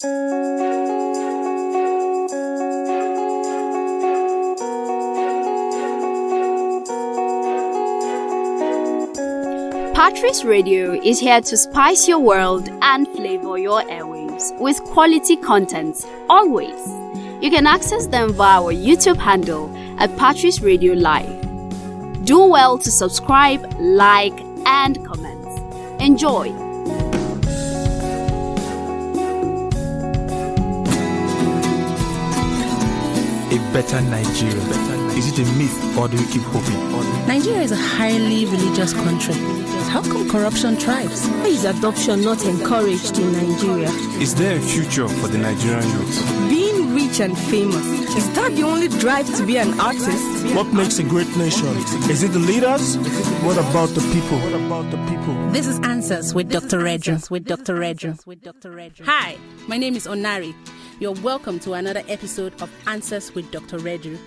Patrice Radio is here to spice your world and flavor your airwaves with quality content, always. You can access them via our YouTube handle at Patrice Radio Live. Do well to subscribe, like, and comment. Enjoy! A better Nigeria. Is it a myth or do we keep hoping? Nigeria is a highly religious country. How come corruption thrives? Why is adoption not encouraged in Nigeria? Is there a future for the Nigerian youth? Being rich and famous, is that the only drive to be an artist? What makes a great nation? Is it the leaders? What about the people? This is Answers with Dr. Reju. Hi, my name is Onari. You're welcome to another episode of Answers with Dr. Reju.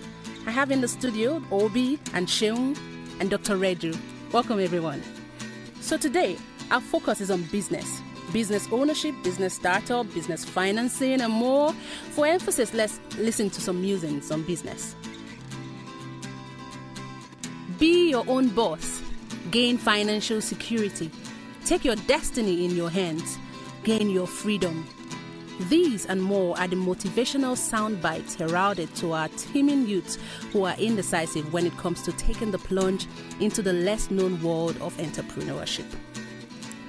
I have in the studio Obi and Sheung and Dr. Reju. Welcome, everyone. So today, our focus is on business ownership, business startup, business financing, and more. For emphasis, let's listen to some musings on business. Be your own boss. Gain financial security. Take your destiny in your hands. Gain your freedom. These and more are the motivational sound bites heralded to our teeming youths who are indecisive when it comes to taking the plunge into the less known world of entrepreneurship.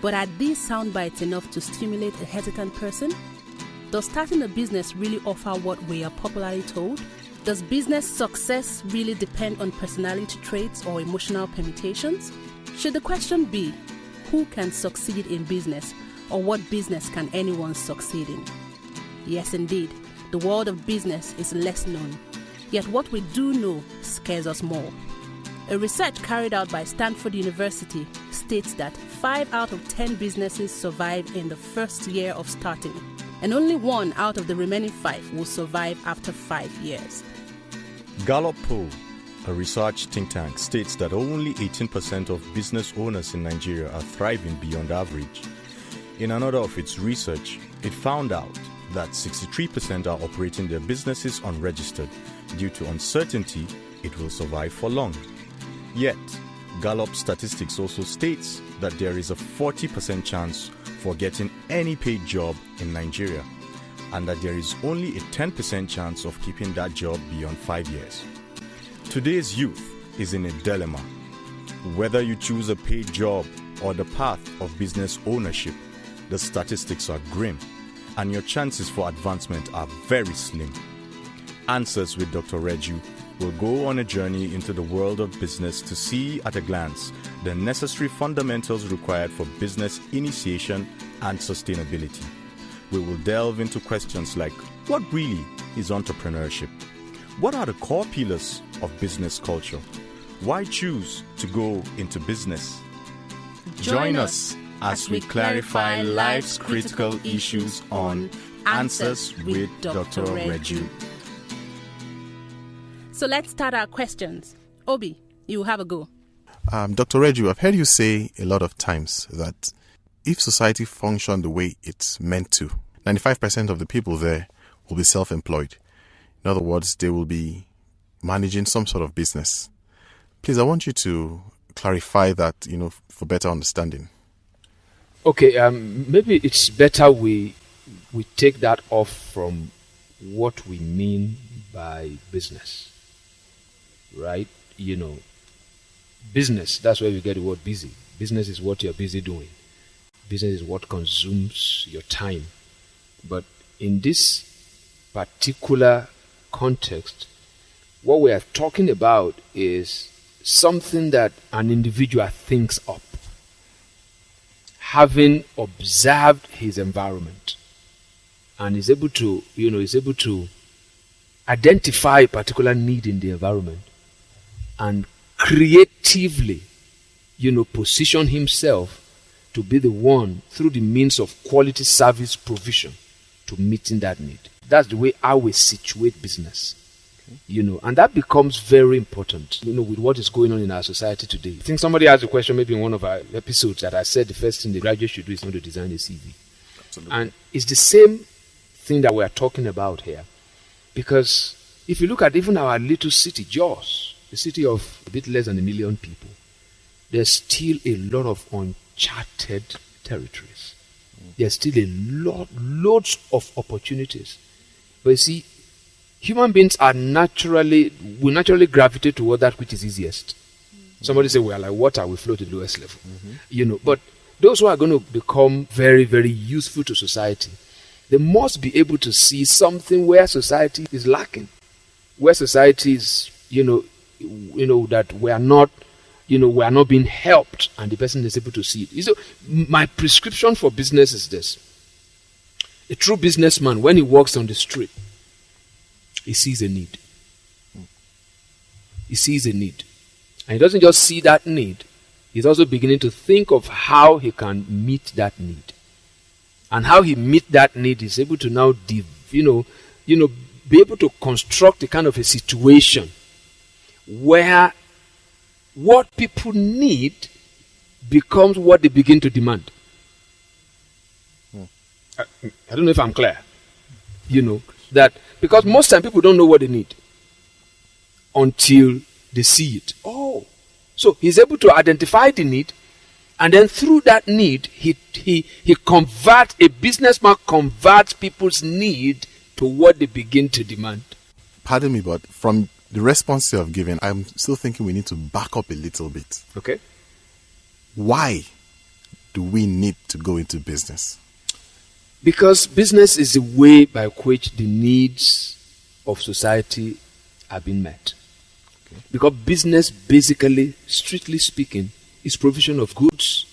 But are these sound bites enough to stimulate a hesitant person? Does starting a business really offer what we are popularly told? Does business success really depend on personality traits or emotional permutations? Should the question be, who can succeed in business? Or what business can anyone succeed in? Yes, indeed, the world of business is less known. Yet what we do know scares us more. A research carried out by Stanford University states that 5 out of 10 businesses survive in the first year of starting, and only 1 out of the remaining 5 will survive after 5 years. Gallup poll, a research think tank, states that only 18% of business owners in Nigeria are thriving beyond average. In another of its research, it found out that 63% are operating their businesses unregistered due to uncertainty it will survive for long. Yet, Gallup statistics also states that there is a 40% chance for getting any paid job in Nigeria, and that there is only a 10% chance of keeping that job beyond 5 years. Today's youth is in a dilemma. Whether you choose a paid job or the path of business ownership, the statistics are grim, and your chances for advancement are very slim. Answers with Dr. Reju will go on a journey into the world of business to see at a glance the necessary fundamentals required for business initiation and sustainability. We will delve into questions like, what really is entrepreneurship? What are the core pillars of business culture? Why choose to go into business? Join us as we clarify life's critical issues on Answers with Dr. Reju. So let's start our questions. Obi, you have a go. Dr. Reju, I've heard you say a lot of times that if society functioned the way it's meant to, 95% of the people there will be self-employed. In other words, they will be managing some sort of business. Please, I want you to clarify that, for better understanding. Okay, maybe it's better we take that off from what we mean by business, right? Business, that's where we get the word busy. Business is what you're busy doing. Business is what consumes your time. But in this particular context, what we are talking about is something that an individual thinks up, having observed his environment, and is able to identify a particular need in the environment and creatively, position himself to be the one through the means of quality service provision to meeting that need. That's the way I will situate business. And that becomes very important, with what is going on in our society today. I think somebody asked a question maybe in one of our episodes that I said the first thing the graduate should do is not to design a CV. Absolutely. And it's the same thing that we're talking about here. Because if you look at even our little city, Jos, a city of a bit less than 1 million people, there's still a lot of uncharted territories. There's still loads of opportunities. But you see, human beings will naturally gravitate toward that which is easiest. Somebody say, well, like water will flow to the lowest level. But those who are going to become very, very useful to society, they must be able to see something where society is lacking, where society is, that we are not being helped, and the person is able to see it. My prescription for business is this. A true businessman, when he walks on the street, he sees a need. He sees a need. And he doesn't just see that need, he's also beginning to think of how he can meet that need. And how he meet that need is able to now, be able to construct a kind of a situation where what people need becomes what they begin to demand. I don't know if I'm clear. That because most time people don't know what they need until they see it. Oh, so he's able to identify the need, and then through that need, a businessman converts people's need to what they begin to demand. Pardon me, but from the response you have given, I'm still thinking we need to back up a little bit. Okay. Why do we need to go into business? Because business is the way by which the needs of society are being met. Okay. Because business basically, strictly speaking, is provision of goods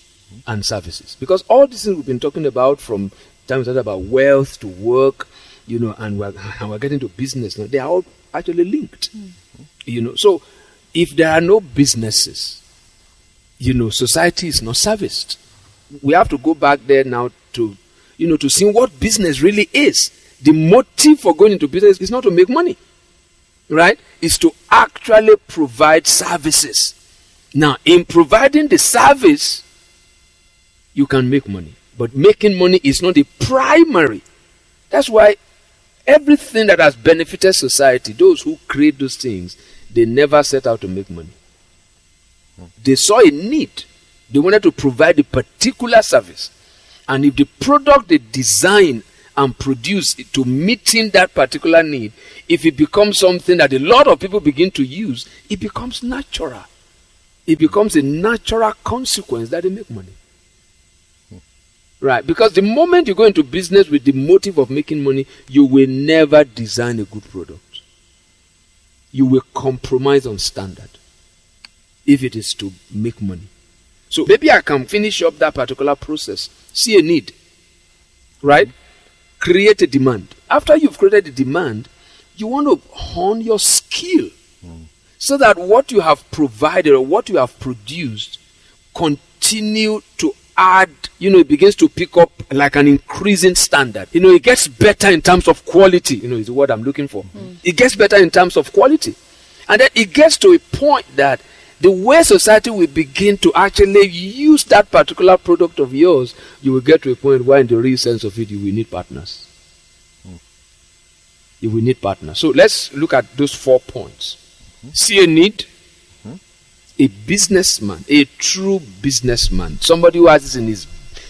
and services. Because all these things we've been talking about, from time we started about wealth to work, and we're getting to business now, they are all actually linked. So if there are no businesses, society is not serviced. We have to go back there now to see what business really is. The motive for going into business is not to make money, right? It's to actually provide services. Now, in providing the service, you can make money. But making money is not the primary. That's why everything that has benefited society, those who create those things, they never set out to make money. They saw a need. They wanted to provide a particular service. And if the product they design and produce to meeting that particular need, if it becomes something that a lot of people begin to use, it becomes natural. It becomes a natural consequence that they make money. Right? Because the moment you go into business with the motive of making money, you will never design a good product. You will compromise on standard if it is to make money. So maybe I can finish up that particular process. See a need. Right? Create a demand. After you've created a demand, you want to hone your skill. So that what you have provided or what you have produced continue to add, it begins to pick up like an increasing standard. It gets better in terms of quality, is the word I'm looking for. It gets better in terms of quality. And then it gets to a point that the way society will begin to actually use that particular product of yours, you will get to a point where in the real sense of it, you will need partners. You will need partners. So let's look at those 4 points. See a need. A businessman, a true businessman, somebody who has this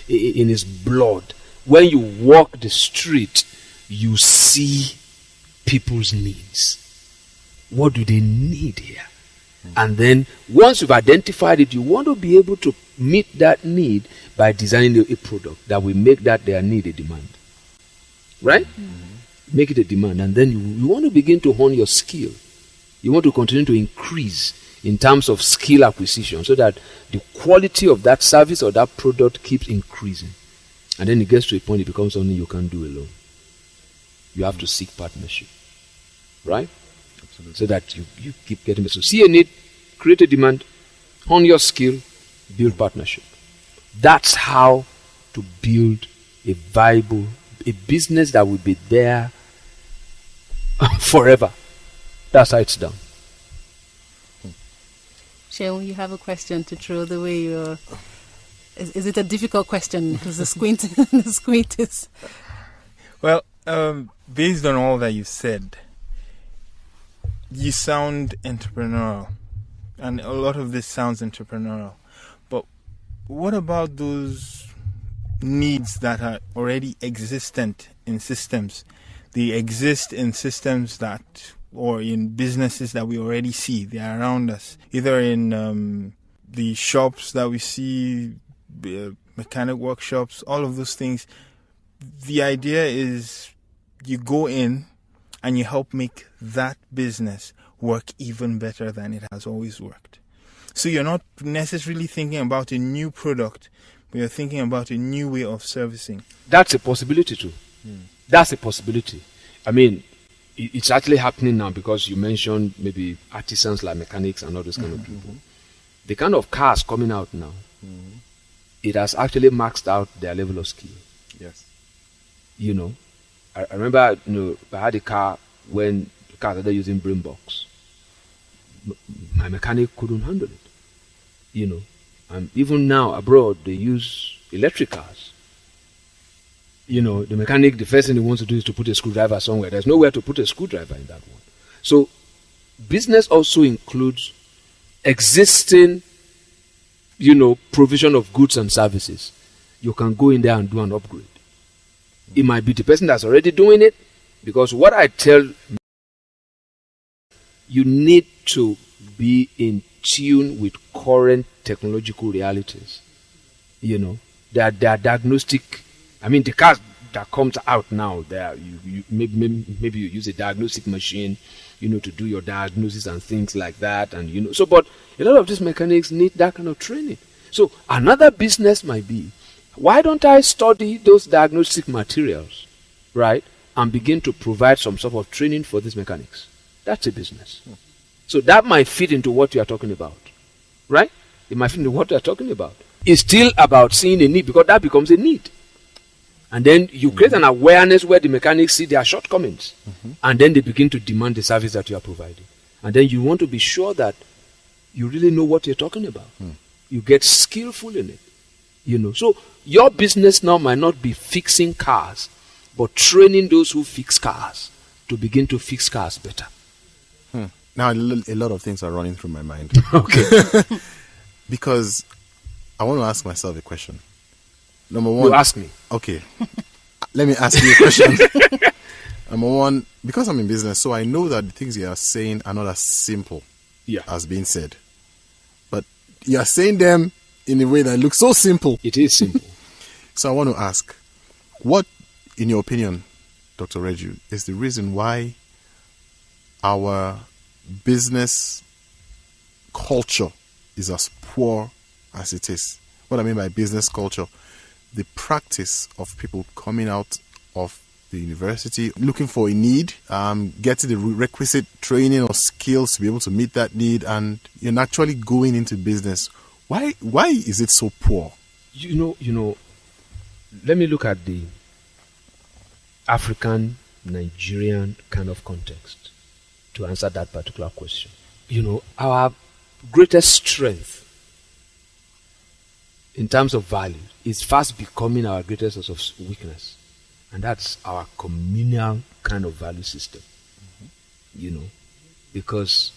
in his blood. When you walk the street, you see people's needs. What do they need here? And then once you've identified it, you want to be able to meet that need by designing a product that will make that their need a demand. Right? Make it a demand. And then you want to begin to hone your skill. You want to continue to increase in terms of skill acquisition so that the quality of that service or that product keeps increasing. And then it gets to a point it becomes something you can't do alone. You have to seek partnership. Right? Absolutely. So that you keep getting better. So see a need, create a demand, hone your skill, build partnership. That's how to build a viable, a business that will be there forever. That's how it's done. Sheon, you have a question to throw the way you're... Is it a difficult question? Because the squint is... Well, Based on all that you said, you sound entrepreneurial, and a lot of this sounds entrepreneurial. But what about those needs that are already existent in systems? They exist in systems or in businesses that we already see. They are around us, either in the shops that we see, mechanic workshops, all of those things. The idea is you go in and you help make that business work even better than it has always worked. So you're not necessarily thinking about a new product, but you're thinking about a new way of servicing. That's a possibility too. That's a possibility. I mean, it's actually happening now, because you mentioned maybe artisans like mechanics and all those kind of people. The kind of cars coming out now, it has actually maxed out their level of skill. Yes. You know, I remember, I had a car when the car started using brain box. My mechanic couldn't handle it. And even now abroad, they use electric cars. The mechanic, the first thing he wants to do is to put a screwdriver somewhere. There's nowhere to put a screwdriver in that one. So business also includes existing, provision of goods and services. You can go in there and do an upgrade. It might be the person that's already doing it, because what I tell you need to be in tune with current technological realities. There are diagnostic. I mean, the cars that comes out now, maybe you use a diagnostic machine, to do your diagnosis and things like that, and but a lot of these mechanics need that kind of training. So another business might be, why don't I study those diagnostic materials, right, and begin to provide some sort of training for these mechanics? That's a business. So that might fit into what you are talking about, right? It might fit into what you are talking about. It's still about seeing a need, because that becomes a need. And then you create an awareness where the mechanics see their shortcomings. And then they begin to demand the service that you are providing. And then you want to be sure that you really know what you're talking about. You get skillful in it. So your business now might not be fixing cars, but training those who fix cars to begin to fix cars better. Now a lot of things are running through my mind. Okay. Because I want to ask myself a question. Number one. You ask me. Okay. Let me ask you a question. Number one, because I'm in business, so I know that the things you are saying are not as simple as being said. But you are saying them in a way that looks so simple. It is simple. So I want to ask, what, in your opinion, Dr. Reju, is the reason why our business culture is as poor as it is? What I mean by business culture, the practice of people coming out of the university looking for a need, getting the requisite training or skills to be able to meet that need, and you're actually going into business. Why is it so poor? Let me look at the African, Nigerian kind of context to answer that particular question. Our greatest strength in terms of value is fast becoming our greatest source of weakness. And that's our communal kind of value system. Because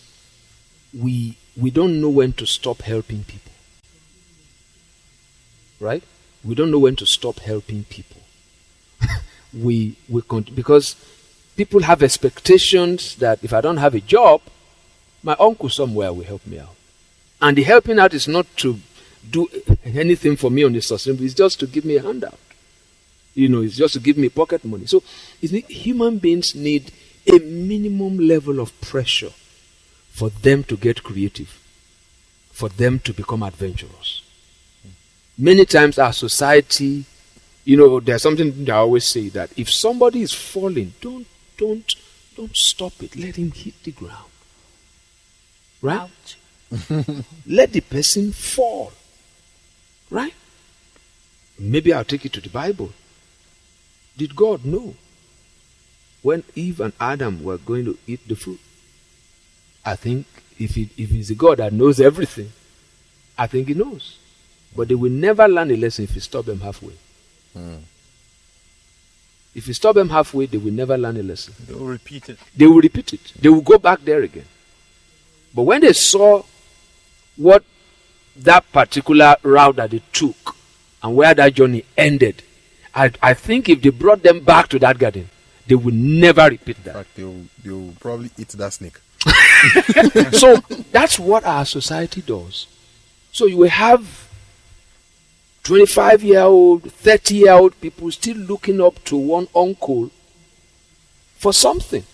we don't know when to stop helping people. Right? We don't know when to stop helping people. Because people have expectations that if I don't have a job, my uncle somewhere will help me out. And the helping out is not to do anything for me on the sustainable, it's just to give me a handout. It's just to give me pocket money. So human beings need a minimum level of pressure for them to get creative, for them to become adventurous. Many times our society, there's something that I always say, that if somebody is falling, don't stop it. Let him hit the ground. Right? Let the person fall. Right? Maybe I'll take it to the Bible. Did God know when Eve and Adam were going to eat the fruit? I think if he's a God that knows everything, I think he knows. But they will never learn a lesson if you stop them halfway. If you stop them halfway, they will never learn a lesson. They will repeat it. They will repeat it. They will go back there again. But when they saw what that particular route that they took and where that journey ended, I think if they brought them back to that garden, they will never repeat that. In fact, they'll probably eat that snake. So that's what our society does. So you will have 25-year-old, 30-year-old people still looking up to one uncle for something.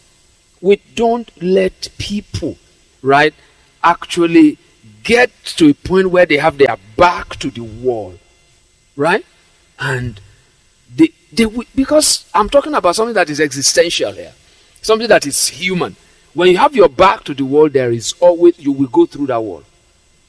We don't let people, right, actually get to a point where they have their back to the wall, right? And they because I'm talking about something that is existential here, something that is human. When you have your back to the wall, there is always, you will go through that wall.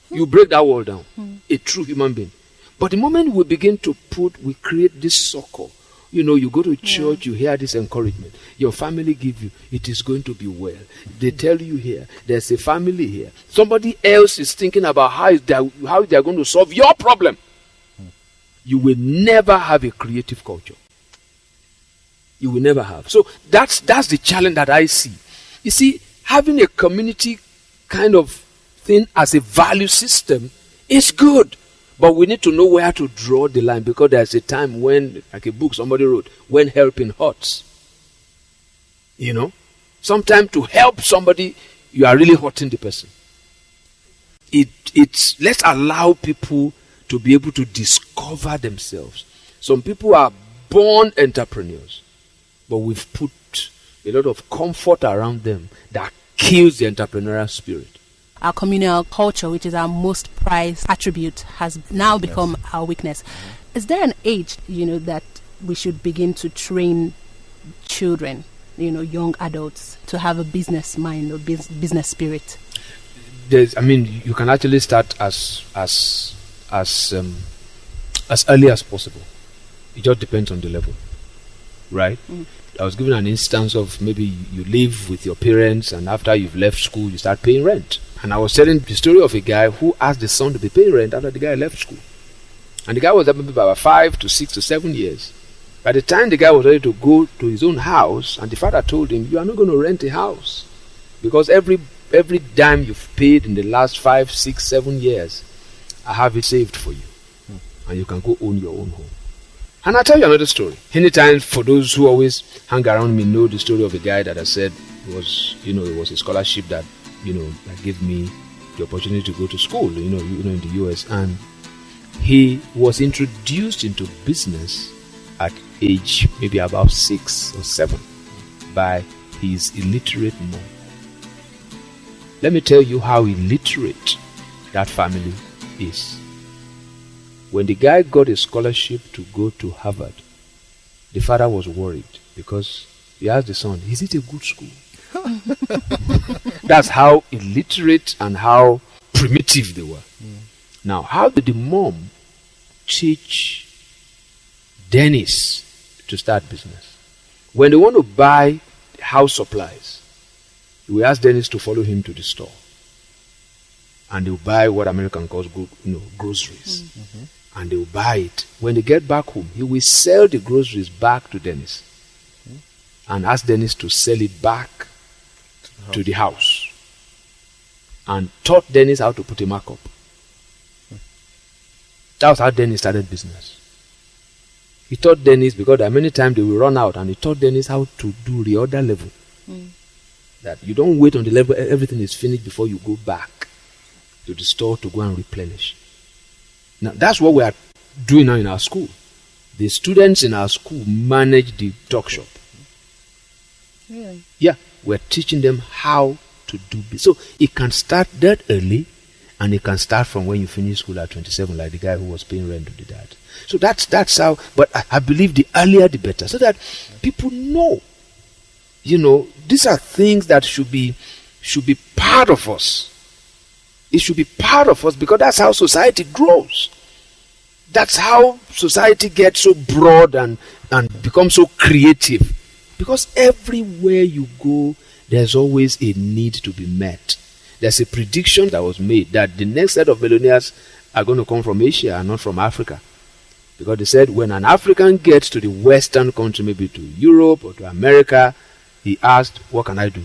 You break that wall down. A true human being. But the moment we begin to we create this circle. You know, you go to church, you hear this encouragement. Your family give you, it is going to be well. They tell you here, there's a family here. Somebody else is thinking about how they are going to solve your problem. You will never have a creative culture. You will never have. So that's the challenge that I see. You see, having a community kind of thing as a value system is good. But we need to know where to draw the line, because there's a time when, like a book somebody wrote, when helping hurts. You know? Sometimes to help somebody, you are really hurting the person. Let's allow people to be able to discover themselves. Some people are born entrepreneurs, but we've put a lot of comfort around them that kills the entrepreneurial spirit. Our communal culture, which is our most prized attribute, has now become our weakness. Is there an age, that we should begin to train children, young adults, to have a business mind or business spirit? You can actually start as early as possible. It just depends on the level, right? I was given an instance of maybe you live with your parents, and after you've left school, you start paying rent. And I was telling the story of a guy who asked the son to be paying rent after the guy left school. And the guy was there maybe about 5 to 6 to 7 years. By the time the guy was ready to go to his own house, and the father told him, you are not going to rent a house, because every dime you've paid in the last 5, 6, 7 years, I have it saved for you. And you can go own your own home. And I'll tell you another story. Anytime, for those who always hang around me, know the story of a guy that I said it was a scholarship that gave me the opportunity to go to school, in the US. And he was introduced into business at age maybe about 6 or 7 by his illiterate mom. Let me tell you how illiterate that family is. When the guy got a scholarship to go to Harvard, the father was worried, because he asked the son, is it a good school? That's how illiterate and how primitive they were. Now, how did the mom teach Dennis to start business? When they want to buy house supplies, we ask Dennis to follow him to the store, and they'll buy what American calls groceries. And they'll buy it. When they get back home, he will sell the groceries back to Dennis and ask Dennis to sell it back to the house, and taught Dennis how to put a markup. That was how Dennis started business. He taught Dennis, because there are many times they will run out, and he taught Dennis how to do the other level. That you don't wait on the level everything is finished before you go back to the store to go and replenish. Now, that's what we are doing now in our school. The students in our school manage the tuck shop. Really? Yeah, we're teaching them how to do business. So it can start that early, and it can start from when you finish school at 27, like the guy who was paying rent to the dad. So that's how. But I believe the earlier the better, so that people know. These are things that should be part of us. It should be part of us, because that's how society grows. That's how society gets so broad and becomes so creative. Because everywhere you go, there's always a need to be met. There's a prediction that was made that the next set of millionaires are going to come from Asia and not from Africa. Because they said when an African gets to the Western country, maybe to Europe or to America, he asked, what can I do?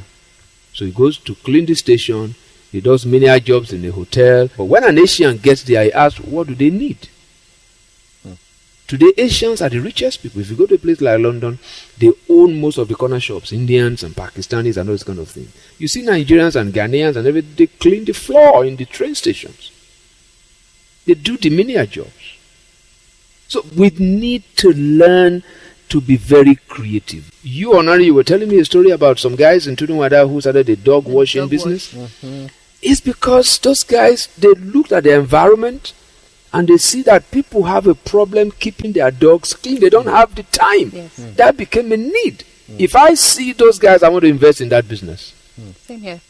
So he goes to clean the station, he does menial jobs in the hotel. But when an Asian gets there, he asks, what do they need? Today, Asians are the richest people. If you go to a place like London, they own most of the corner shops, Indians and Pakistanis and all this kind of thing. You see Nigerians and Ghanaians and everything, they clean the floor in the train stations. They do the menial jobs. So we need to learn to be very creative. You, Onari, you were telling me a story about some guys in Tunawada who started a dog washing business. It's because those guys, they looked at the environment and they see that people have a problem keeping their dogs clean. They don't have the time. That became a need. If I see those guys, I want to invest in that business. Same here.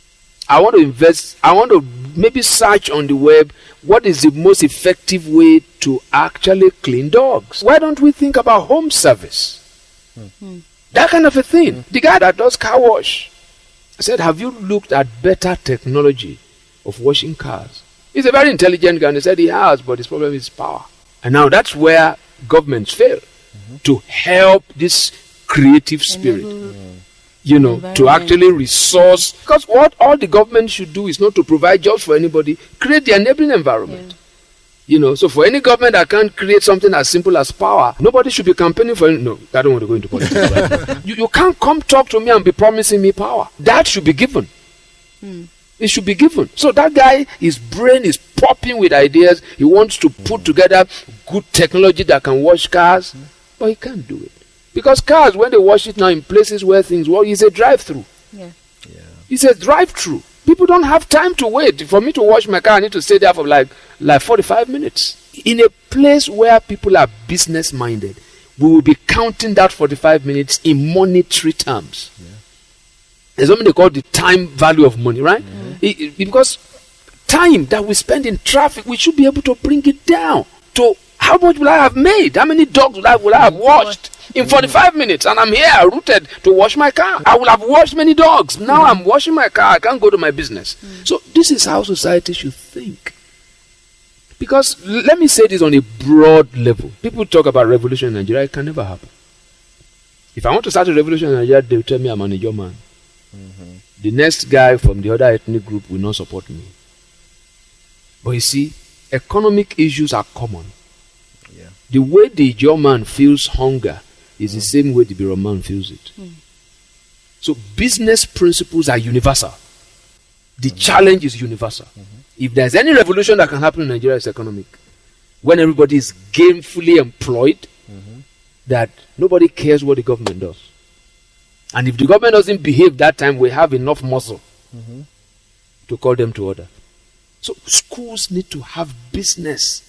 I want to invest, I want to maybe search on the web what is the most effective way to actually clean dogs. Why don't we think about home service? That kind of a thing. The guy that does car wash, I said, have you looked at better technology of washing cars? He's a very intelligent guy and he said he has, but his problem is power. And now that's where governments fail to help this creative spirit. You know, to actually resource. Because what all the government should do is not to provide jobs for anybody, create the enabling environment. You know, so for any government that can't create something as simple as power, nobody should be campaigning for it. No, I don't want to go into politics. Right? You can't come talk to me and be promising me power. That should be given. It should be given. So that guy, his brain is popping with ideas. He wants to put together good technology that can wash cars, but he can't do it. Because cars, when they wash it now in places where things work, it's a drive-through. It's a drive-through. People don't have time to wait. For me to wash my car, I need to stay there for like 45 minutes. In a place where people are business-minded, we will be counting that 45 minutes in monetary terms. There's something they call the time value of money, right? Because time that we spend in traffic, we should be able to bring it down to how much will I have made? How many dogs will I have washed? In 45 minutes, and I'm here rooted to wash my car. I will have washed many dogs. Now I'm washing my car. I can't go to my business. So this is how society should think. Because let me say this on a broad level. People talk about revolution in Nigeria. It can never happen. If I want to start a revolution in Nigeria, they will tell me I'm an Ijaw man. The next guy from the other ethnic group will not support me. But you see, economic issues are common. The way the Ijaw man feels hunger is the same way the Biro man feels it. So business principles are universal. The challenge is universal. If there's any revolution that can happen in Nigeria, it's economic. When everybody is gainfully employed, that nobody cares what the government does. And if the government doesn't behave that time, we have enough muscle to call them to order. So schools need to have business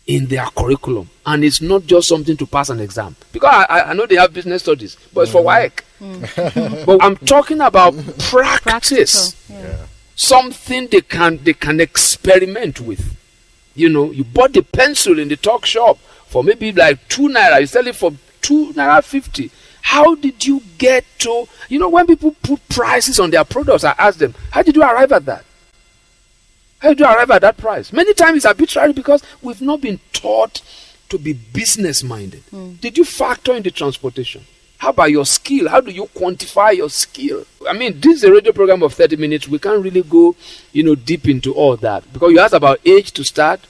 in their curriculum, and it's not just something to pass an exam, because I know they have business studies, but it's for WAEC. But I'm talking about practice. Something they can experiment with. You know, you bought the pencil in the talk shop for maybe like 2 naira, you sell it for 2.50 naira. How did you get to, you know, when people put prices on their products, I ask them, how did you arrive at that? How do you arrive at that price? Many times it's arbitrary because we've not been taught to be business-minded. Did you factor in the transportation? How about your skill? How do you quantify your skill? I mean, this is a radio program of 30 minutes. We can't really go, you know, deep into all that. Because you asked about age to start.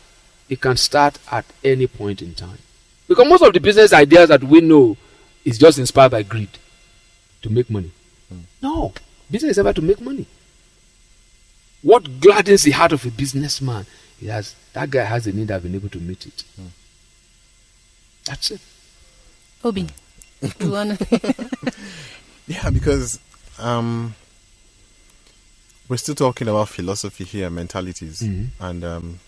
It can start at any point in time. Because most of the business ideas that we know is just inspired by greed to make money. No, business is ever to make money. What gladdens the heart of a businessman is that guy has a need, I've been able to meet it. That's it. Obi, you wanna? Yeah, because we're still talking about philosophy here, mentalities, and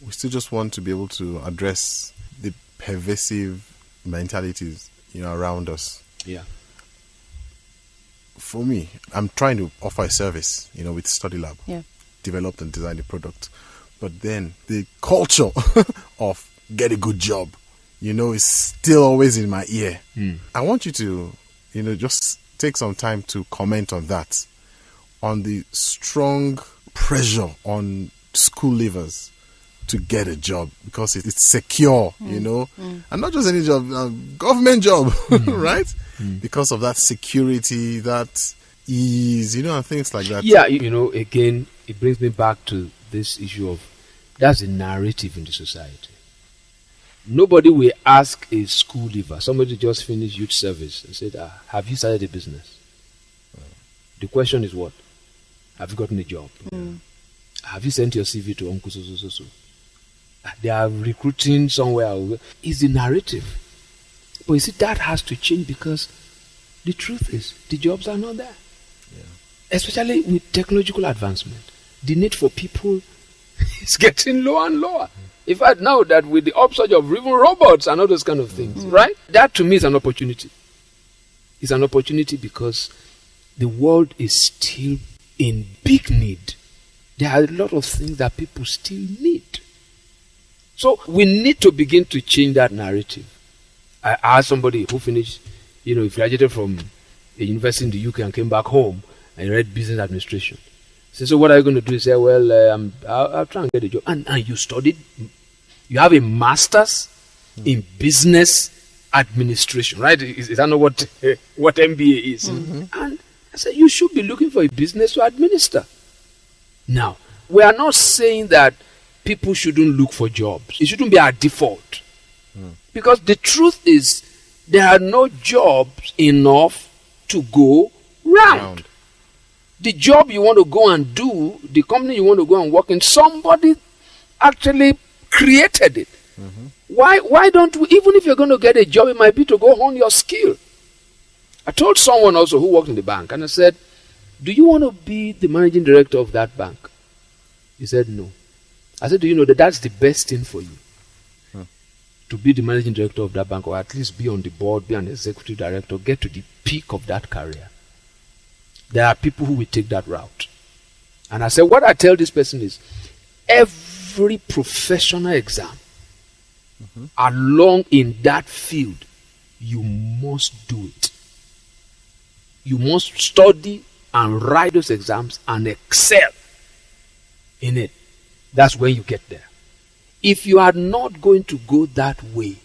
we still just want to be able to address the pervasive mentalities, you know, around us. Yeah. For me, I'm trying to offer a service, you know, with Study Lab. Yeah. Developed and designed the product. But then the culture of get a good job, you know, is still always in my ear. I want you to, you know, just take some time to comment on that, on the strong pressure on school leavers to get a job because it's secure, you know, and not just any job, government job, right? Because of that security, that ease, you know, and things like that. Yeah, you know, again, it brings me back to this issue of that's the narrative in the society. Nobody will ask a school leaver, somebody just finished youth service, and said, have you started a business? The question is what? Have you gotten a job? Have you sent your CV to Uncle so? They are recruiting somewhere. It's the narrative. But you see, that has to change because the truth is, the jobs are not there. Especially with technological advancement. The need for people is getting lower and lower. In fact, now that with the upsurge of even robots and all those kind of things, right? That to me is an opportunity. It's an opportunity because the world is still in big need. There are a lot of things that people still need. So we need to begin to change that narrative. I asked somebody who finished, you know, he graduated from a university in the UK and came back home and read business administration. So what are you going to do? He said, well, I'll try and get a job. And you studied, you have a master's in business administration, right? Is that not what MBA is? And I said, you should be looking for a business to administer. Now, we are not saying that people shouldn't look for jobs. It shouldn't be our default. Because the truth is, there are no jobs enough to go round. The job you want to go and do, the company you want to go and work in, somebody actually created it. Why don't we, even if you're going to get a job, it might be to go hone your skill. I told someone also who worked in the bank, and I said, do you want to be the managing director of that bank? He said, no. I said, do you know that that's the best thing for you? To be the managing director of that bank, or at least be on the board, be an executive director, get to the peak of that career. There are people who will take that route. And I said, what I tell this person is, every professional exam along in that field, you must do it. You must study and write those exams and excel in it. That's when you get there. If you are not going to go that way,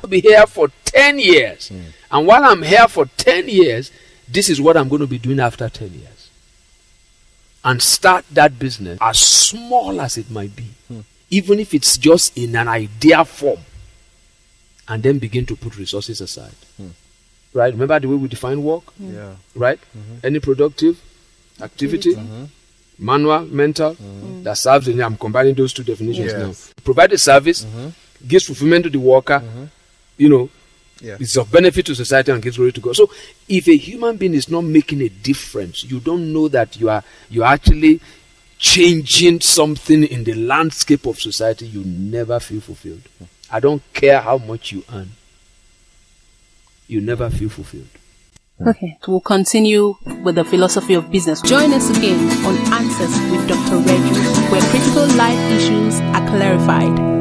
I'll be here for 10 years. And while I'm here for 10 years, this is what I'm going to be doing after 10 years. And start that business as small as it might be. Even if it's just in an idea form. And then begin to put resources aside. Right? Remember the way we define work? Right? Any productive activity, manual, mental, that serves the need. I'm combining those two definitions now. Provide a service, gives fulfillment to the worker, you know, it's of benefit to society and gives glory to God. So if a human being is not making a difference, you don't know that you are actually changing something in the landscape of society, you never feel fulfilled. I don't care how much you earn. You never feel fulfilled. Okay, we'll continue with the philosophy of business. Join us again on Answers with Dr. Reju, where critical life issues are clarified.